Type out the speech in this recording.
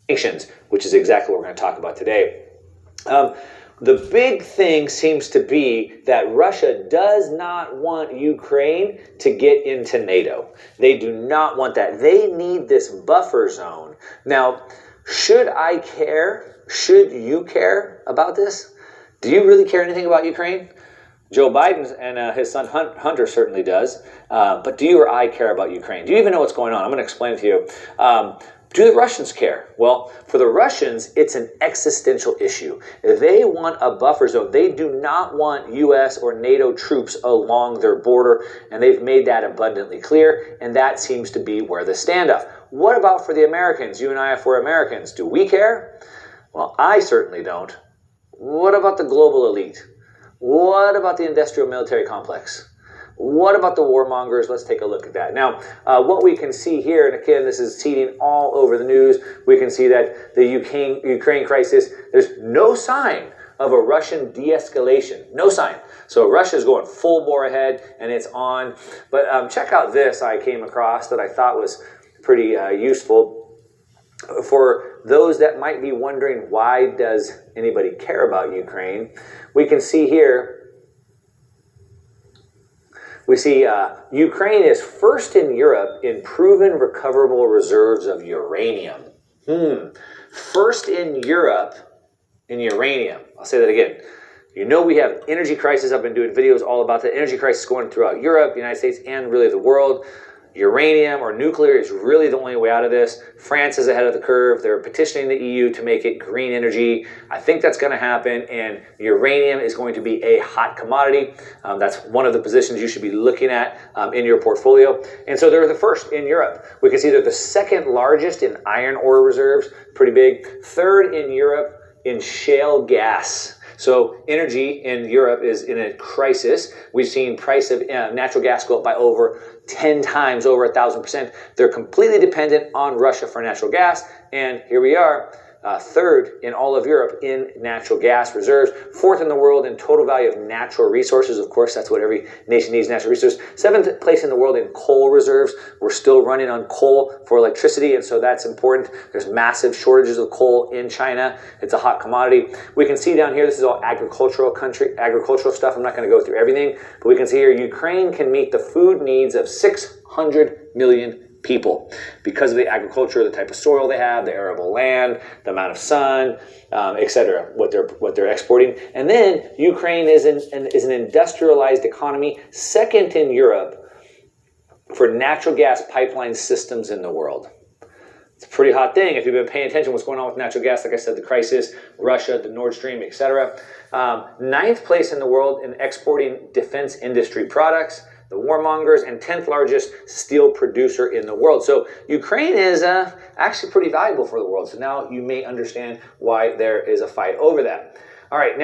sanctions, which is exactly what we're going to talk about today. The big thing seems to be that Russia does not want Ukraine to get into NATO. They do not want that. They need this buffer zone. Now, should I care? Should you care about this? Do you really care anything about Ukraine? Joe Biden and his son Hunter certainly does. But do you or I care about Ukraine? Do you even know what's going on? I'm going to explain it to you. Do the Russians care? Well, for the Russians, it's an existential issue. They want a buffer zone. They do not want U.S. or NATO troops along their border, and they've made that abundantly clear, and that seems to be where the standoff. What about for the Americans? You and I, if we're Americans, do we care? Well, I certainly don't. What about the global elite? What about the industrial military complex? What about the warmongers? Let's take a look at that. Now, what we can see here, and again, this is seeding all over the news, we can see that the Ukraine crisis, there's no sign of a Russian de-escalation. No sign. So Russia's going full bore ahead, and it's on. But check out this I came across that I thought was pretty useful. For those that might be wondering, why does anybody care about Ukraine? We can see here, we see Ukraine is first in Europe in proven recoverable reserves of uranium. First in Europe in uranium. I'll say that again. You know we have energy crisis. I've been doing videos all about the energy crisis going throughout Europe, the United States, and really the world. Uranium or nuclear is really the only way out of this. France is ahead of the curve. They're petitioning the EU to make it green energy. I think that's going to happen, and uranium is going to be a hot commodity. That's one of the positions you should be looking at in your portfolio. And so they're the first in Europe. We can see they're the second largest in iron ore reserves, pretty big. Third in Europe in shale gas. So energy in Europe is in a crisis. We've seen price of natural gas go up by over 10 times, over 1,000%. They're completely dependent on Russia for natural gas. And here we are, third in all of Europe in natural gas reserves, fourth in the world in total value of natural resources. Of course, that's what every nation needs, natural resources. Seventh place in the world in coal reserves. We're still running on coal for electricity, and so that's important. There's massive shortages of coal in China. It's a hot commodity. We can see down here, this is all agricultural stuff. I'm not going to go through everything, but we can see here Ukraine can meet the food needs of 600 million people because of the agriculture, the type of soil they have, the arable land, the amount of sun, etc. What they're exporting. And then Ukraine is an industrialized economy, second in Europe for natural gas pipeline systems in the world. It's a pretty hot thing if you've been paying attention to what's going on with natural gas. Like I said, the crisis, Russia, the Nord Stream, etc. Ninth place in the world in exporting defense industry products, the warmongers, and 10th largest steel producer in the world. So Ukraine is actually pretty valuable for the world. So now you may understand why there is a fight over that. All right, now